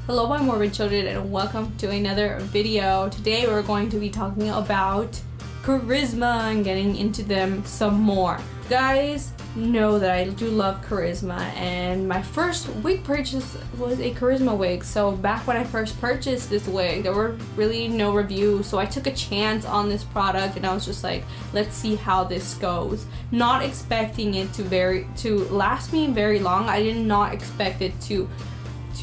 Hello my Morbid children and welcome to another video. Today we're going to be talking about charisma and getting into them some more. You guys know that I do love charisma, and my first wig purchase was a charisma wig. So back when I first purchased this wig, there were really no reviews, so I took a chance on this product and I was just like, let's see how this goes. Not expecting it to last me very long. I did not expect it to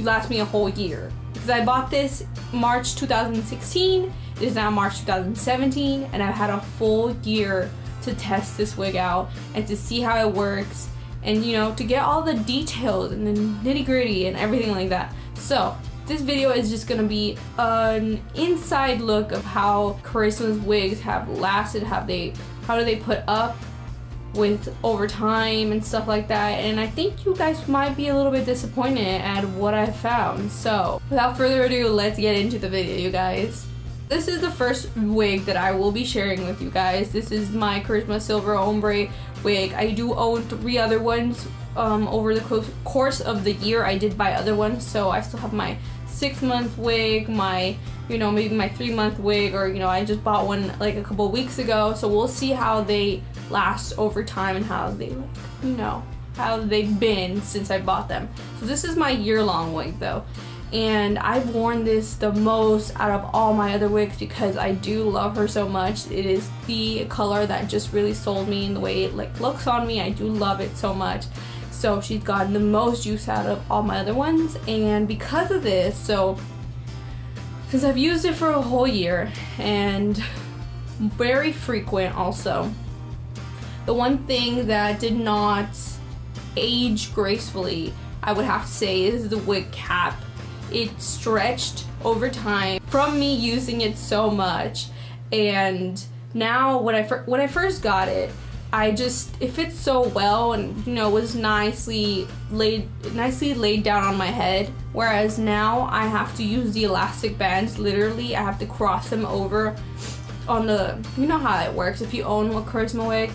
last me a whole year, because I bought this March 2016. It is now March 2017 and I've had a full year to test this wig out and to see how it works, and to get all the details and the nitty-gritty and everything like that. So this video is just gonna be an inside look of how Charisma's wigs have lasted, how do they put up with over time and stuff like that. And I think you guys might be a little bit disappointed at what I found. So without further ado, let's get into the video, you guys. This is the first wig that I will be sharing with you guys. This is my Charisma Silver Ombre wig. I do own 3 other ones. Over the course of the year I did buy other ones, so I still have my 6-month wig, my maybe my 3-month wig, or I just bought one like a couple weeks ago. So we'll see how they last over time and how they how they've been since I bought them. So this is my year-long wig though, and I've worn this the most out of all my other wigs because I do love her so much. It is the color that just really sold me, in the way it looks on me. I do love it so much. So she's gotten the most use out of all my other ones, and because of this, since I've used it for a whole year and very frequent also, the one thing that did not age gracefully, I would have to say, is the wig cap. It stretched over time from me using it so much, and now when I first got it, it fits so well, and was nicely laid down on my head. Whereas now I have to use the elastic bands. Literally, I have to cross them over on the, how it works. If you own a Charisma wig,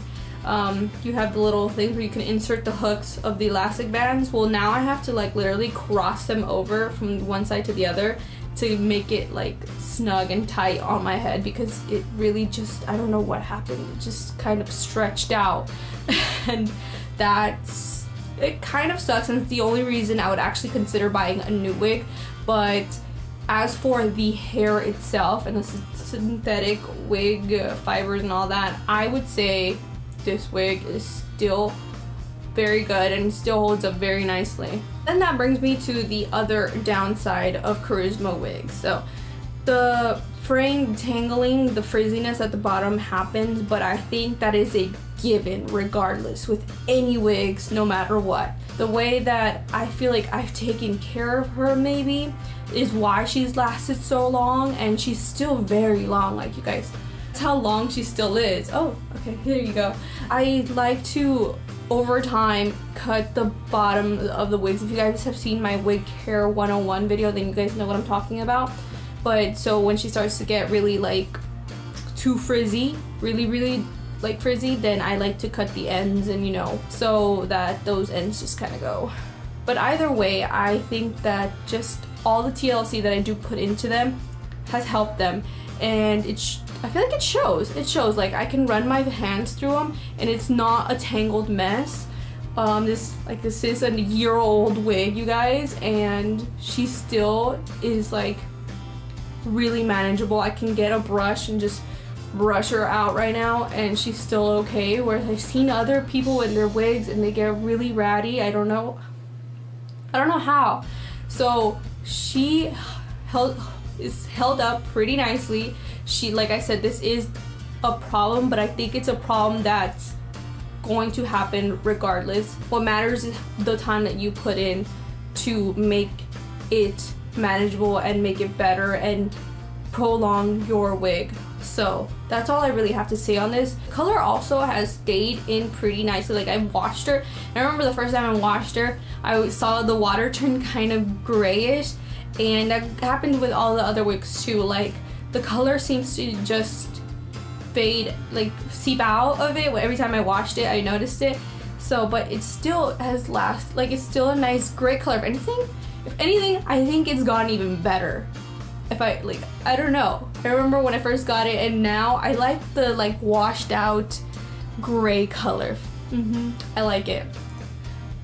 you have the little things where you can insert the hooks of the elastic bands. Well, now I have to literally cross them over from one side to the other to make it snug and tight on my head, because it really just, I don't know what happened, it just kind of stretched out and it kind of sucks, and it's the only reason I would actually consider buying a new wig. But as for the hair itself and the synthetic wig fibers and all that, I would say this wig is still very good and still holds up very nicely. Then that brings me to the other downside of Charisma wigs. So the fraying, tangling, the frizziness at the bottom happens, but I think that is a given regardless with any wigs, no matter what. The way that I feel like I've taken care of her maybe is why she's lasted so long, and she's still very long, you guys. That's how long she still is. Oh, okay, here you go. I like to, over time, cut the bottom of the wigs. If you guys have seen my wig hair 101 video, then you guys know what I'm talking about. But so when she starts to get really too frizzy, really frizzy, then I like to cut the ends, and so that those ends just kind of go. But either way, I think that just all the TLC that I do put into them has helped them, and I feel like it shows. I can run my hands through them and it's not a tangled mess. This is a year-old wig, you guys, and she still is really manageable. I can get a brush and just brush her out right now and she's still okay. Whereas I've seen other people in their wigs and they get really ratty. I don't know how. So she is held up pretty nicely. Like I said, this is a problem, but I think it's a problem that's going to happen regardless. What matters is the time that you put in to make it manageable and make it better and prolong your wig. So that's all I really have to say on this. The color also has stayed in pretty nicely. I washed her. I remember the first time I washed her, I saw the water turn kind of grayish, and that happened with all the other wigs too. The color seems to just fade, seep out of it. Every time I washed it, I noticed it. So, but it still has it's still a nice gray color. If anything, If anything, I think it's gotten even better. I don't know. I remember when I first got it, and now I like the like washed out gray color. I like it.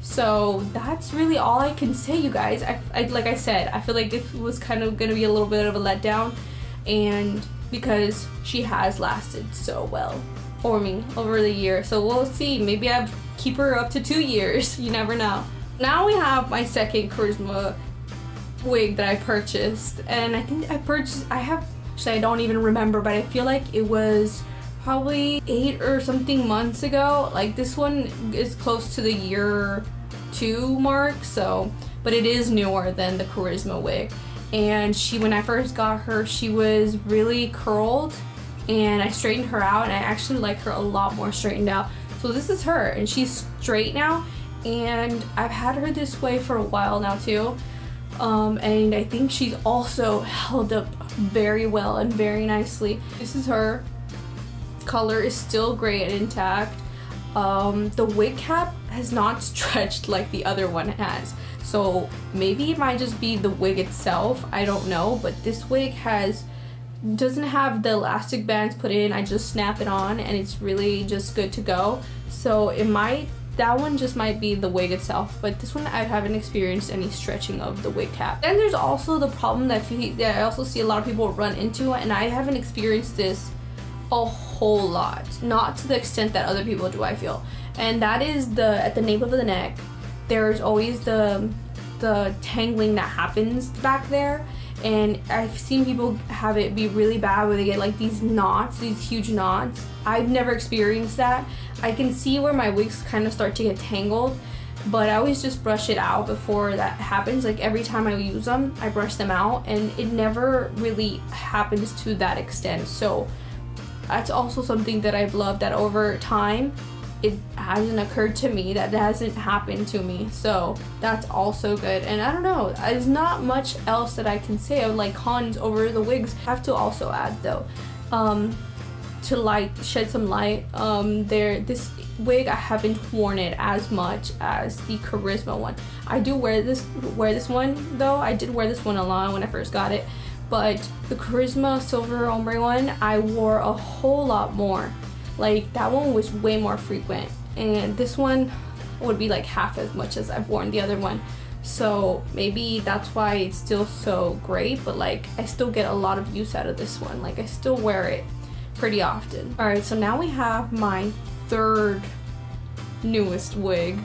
So that's really all I can say, you guys. I like I said, I feel like it was kind of gonna be a little bit of a letdown, and because she has lasted so well for me over the year. So we'll see. Maybe I'll keep her up to 2 years. You never know. Now we have my second Charisma wig that I purchased, and I think I don't even remember, but I feel like it was probably 8 or something months ago. Like this one is close to the year 2 mark, so, but it is newer than the Charisma wig. And when I first got her, she was really curled, and I straightened her out, and I actually like her a lot more straightened out. So this is her, and she's straight now, and I've had her this way for a while now too. And I think she's also held up very well and very nicely. This is her. Color is still great and intact. The wig cap has not stretched like the other one has, so maybe it might just be the wig itself, I don't know, but this wig doesn't have the elastic bands put in. I just snap it on and it's really just good to go. So that one just might be the wig itself, but this one I haven't experienced any stretching of the wig cap. Then there's also the problem that I also see a lot of people run into, and I haven't experienced this a whole lot, not to the extent that other people do, I feel, and that is at the nape of the neck, there's always the tangling that happens back there, and I've seen people have it be really bad where they get like these knots, these huge knots. I've never experienced that. I can see where my wigs kind of start to get tangled, but I always just brush it out before that happens. Like every time I use them, I brush them out, and it never really happens to that extent. So that's also something that I've loved, that over time it hasn't occurred to me, that hasn't happened to me, so that's also good. And I don't know, there's not much else that I can say of like cons over the wigs. I have to also add though, to shed some light, this wig, I haven't worn it as much as the Charisma one. I do wear this one though. I did wear this one a lot when I first got it, but the Charisma silver ombre one I wore a whole lot more. Like that one was way more frequent, and this one would be like half as much as I've worn the other one. So maybe that's why it's still so great, but like I still get a lot of use out of this one. Like I still wear it pretty often. Alright, so now we have my third newest wig,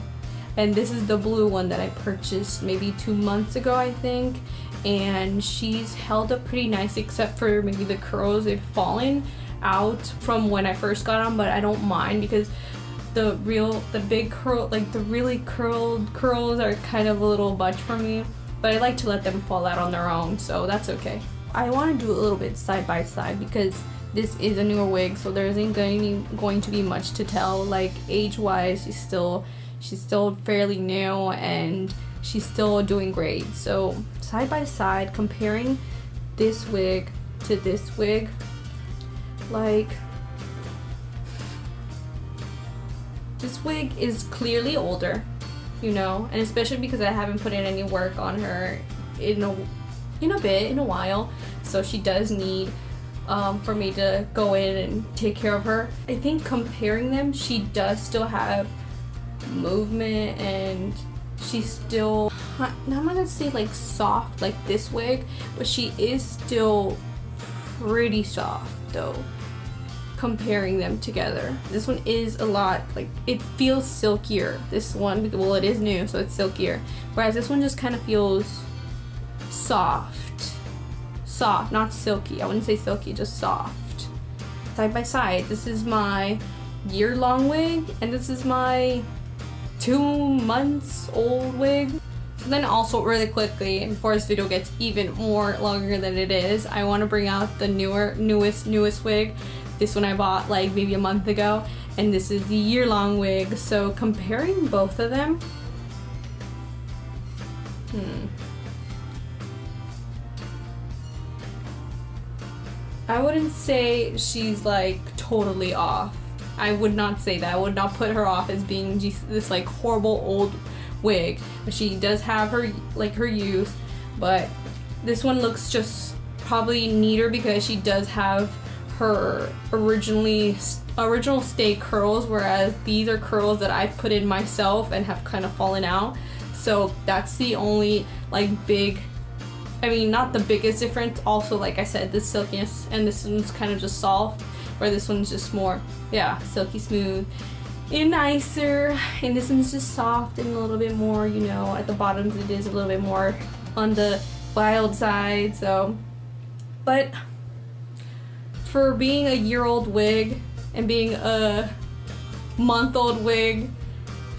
and this is the blue one that I purchased maybe 2 months ago, I think, and she's held up pretty nice except for maybe the curls. They've fallen out from when I first got them, but I don't mind because the big curl, like the really curled curls are kind of a little much for me, but I like to let them fall out on their own, so that's okay. I want to do a little bit side by side because this is a newer wig, so there isn't going to be much to tell. Like age wise, she's still fairly new and she's still doing great. So side by side, comparing this wig to this wig, like this wig is clearly older, you know, and especially because I haven't put in any work on her in a while, so she does need for me to go in and take care of her. I think comparing them, she does still have movement, and she's still, I'm not gonna say like soft like this wig, but she is still pretty soft though, comparing them together. This one is a lot, like it feels silkier. This one, well, it is new, so it's silkier, whereas this one just kind of feels soft, not silky. I wouldn't say silky, just soft. Side by side, this is my year-long wig, and this is my 2 months old wig. So then also really quickly, and before this video gets even more longer than it is, I want to bring out the newest wig. This one I bought like maybe a month ago, and this is the year-long wig. So comparing both of them, I wouldn't say she's like totally off. I would not say that. I would not put her off as being this like horrible old wig, but she does have her use. But this one looks just probably neater because she does have her original stay curls, whereas these are curls that I've put in myself and have kind of fallen out. So that's the only like big, I mean, not the biggest difference. Also, like I said, the silkiness, and this one's kind of just soft, where this one's just more, yeah, silky smooth and nicer, and this one's just soft and a little bit more, you know, at the bottoms it is a little bit more on the wild side. So, but for being a year-old wig and being a month-old wig,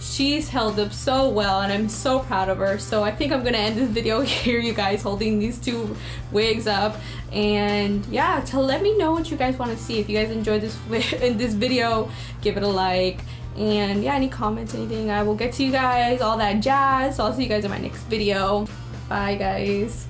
she's held up so well, and I'm so proud of her. So I think I'm gonna end this video here, you guys, holding these two wigs up. And yeah, to let me know what you guys want to see. If you guys enjoyed this video, give it a like. And yeah, any comments, anything, I will get to you guys, all that jazz. So I'll see you guys in my next video. Bye, guys.